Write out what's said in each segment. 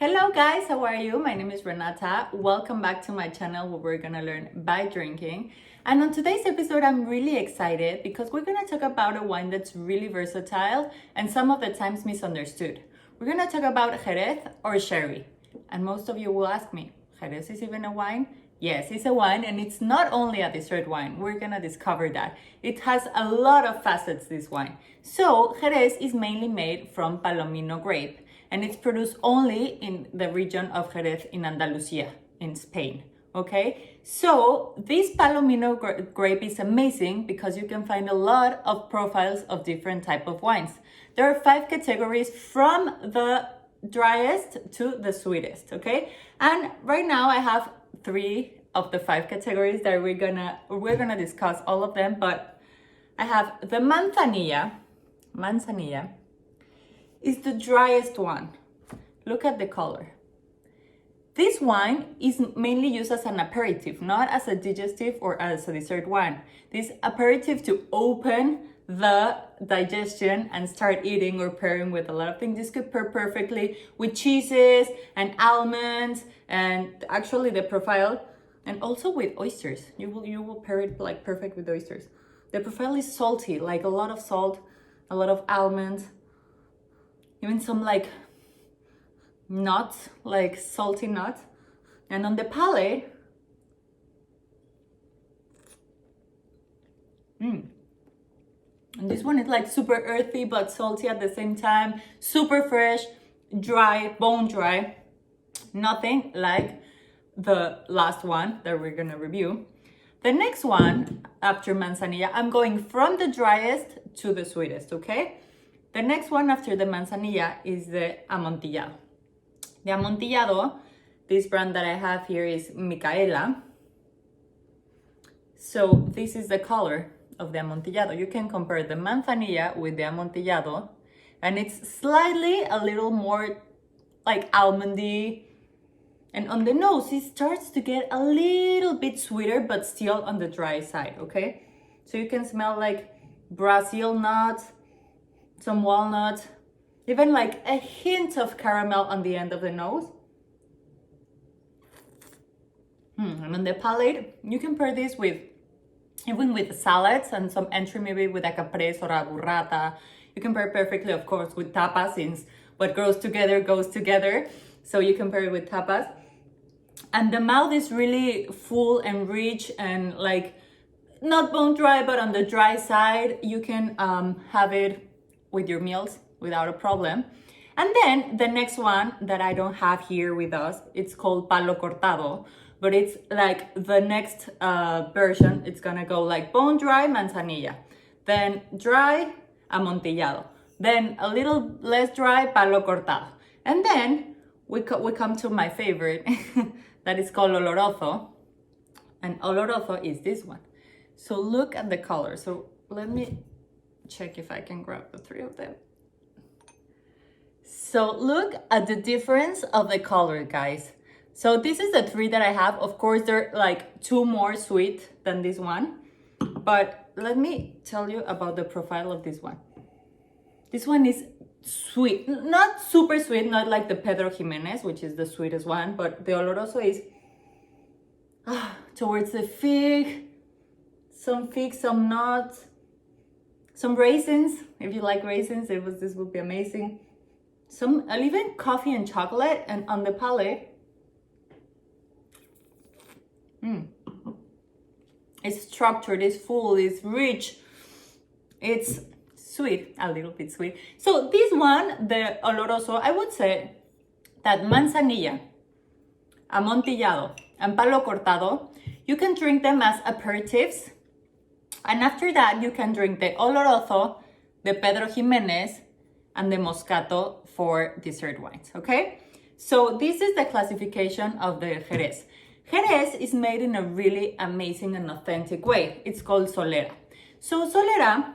Hello guys, how are you? My name is Renata. Welcome back to my channel where we're gonna learn by drinking. And on today's episode, I'm really excited because we're gonna talk about a wine that's really versatile and some of the times misunderstood. We're gonna talk about Jerez or sherry. And most of you will ask me, Jerez is even a wine? Yes, it's a wine, and it's not only a dessert wine. We're gonna discover that. It has a lot of facets, this wine. So, Jerez is mainly made from Palomino grape, and it's produced only in the region of Jerez in Andalusia, in Spain, okay? So, this Palomino grape is amazing because you can find a lot of profiles of different type of wines. There are 5 categories from the driest to the sweetest, okay? And right now I have 3 of the 5 categories that we're gonna discuss all of them, but I have the Manzanilla is the driest one. Look at the color. This wine is mainly used as an aperitif, not as a digestive or as a dessert wine. This aperitif to open the digestion and start eating or pairing with a lot of things. This could pair perfectly with cheeses and almonds and actually the profile, and also with oysters. You will pair it like perfect with oysters. The profile is salty, like a lot of salt, a lot of almonds, even some like nuts, like salty nuts. And on the palate, and this one is like super earthy but salty at the same time, super fresh, dry, bone dry. Nothing like the last one that we're gonna review. The next one after Manzanilla, I'm going from the driest to the sweetest, okay? The next one after the Manzanilla is the Amontillado. The Amontillado, this brand that I have here is Micaela. So this is the color of the Amontillado. You can compare the Manzanilla with the Amontillado, and it's slightly a little more like almondy. And on the nose, it starts to get a little bit sweeter, but still on the dry side, okay? So you can smell like Brazil nuts, some walnuts, even like a hint of caramel on the end of the nose. And on the palate, you can pair this with, even with salads and some entry, maybe with a caprese or a burrata. You can pair perfectly, of course, with tapas, since what grows together goes together. So you can pair it with tapas. And the mouth is really full and rich and like not bone dry, but on the dry side. You can have it with your meals without a problem. And then the next one that I don't have here with us, it's called Palo Cortado, but it's like the next version. It's gonna go like bone dry Manzanilla, then dry Amontillado, then a little less dry Palo Cortado. And then we come to my favorite that is called Oloroso. And Oloroso is this one. So look at the color. So let me check if I can grab the 3 of them. So look at the difference of the color, guys. So this is the 3 that I have. Of course, they're like 2 more sweet than this one. But let me tell you about the profile of this one. This one is sweet, not super sweet, not like the Pedro Ximenez, which is the sweetest one, but the Oloroso is towards the fig, some nuts, some raisins. If you like raisins, this would be amazing. Some even coffee and chocolate. And on the palate, it's structured, it's full, it's rich, it's sweet, a little bit sweet. So this one, the Oloroso, I would say that Manzanilla, Amontillado, and Palo Cortado, you can drink them as aperitifs. And after that, you can drink the Oloroso, the Pedro Ximenez, and the Moscato for dessert wines, okay? So this is the classification of the Jerez. Jerez is made in a really amazing and authentic way. It's called Solera. So Solera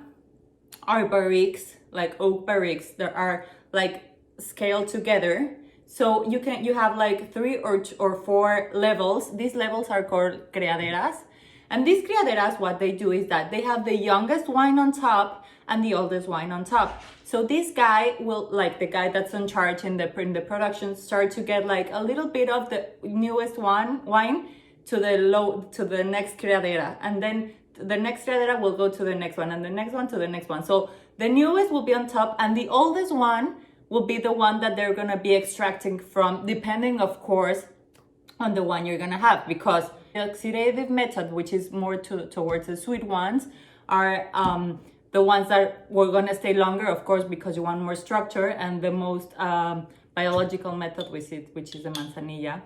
are barriques, like oak barriques that are like scaled together. So you have like 3 or 4 levels. These levels are called criaderas. And these criaderas, what they do is that they have the youngest wine on top and the oldest wine on top. So this guy will, like the guy that's in charge in the production, start to get like a little bit of the newest wine to the next criadera, and then the next criadera will go to the next one, and the next one to the next one. So the newest will be on top, and the oldest one will be the one that they're gonna be extracting from, depending of course on the one you're gonna have, because the oxidative method, which is more towards the sweet ones, are the ones that we're gonna stay longer, of course, because you want more structure, and the most biological method, which is the Manzanilla,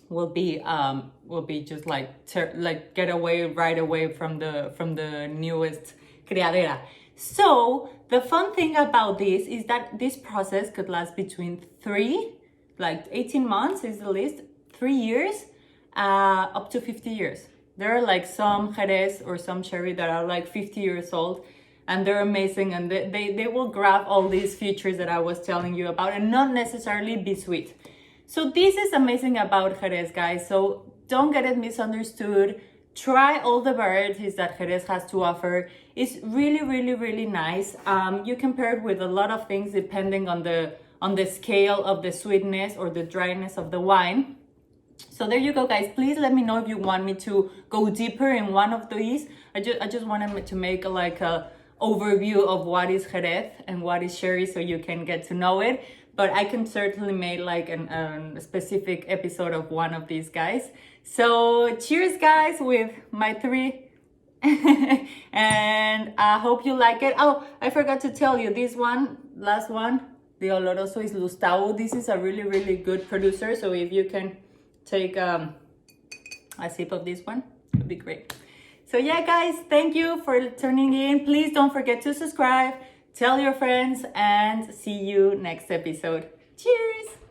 will be just like get away right away from the newest criadera. So the fun thing about this is that this process could last between 18 months is the least, 3 years, up to 50 years. There are like some Jerez or some sherry that are like 50 years old, and they're amazing, and they will grab all these features that I was telling you about and not necessarily be sweet. So this is amazing about Jerez, guys. So don't get it misunderstood. Try all the varieties that Jerez has to offer. It's really, really, really nice. You can pair it with a lot of things depending on the scale of the sweetness or the dryness of the wine. So there you go, guys. Please let me know if you want me to go deeper in one of these. I just wanted to make a overview of what is Jerez and what is sherry, so you can get to know it. But I can certainly make like a specific episode of one of these guys. So cheers, guys, with my 3. And I hope you like it. Oh, I forgot to tell you, this one, last one, the Oloroso is Lustau. This is a really, really good producer. So if you can take a sip of this one, it would be great. So yeah, guys, thank you for tuning in. Please don't forget to subscribe, tell your friends, and see you next episode. Cheers!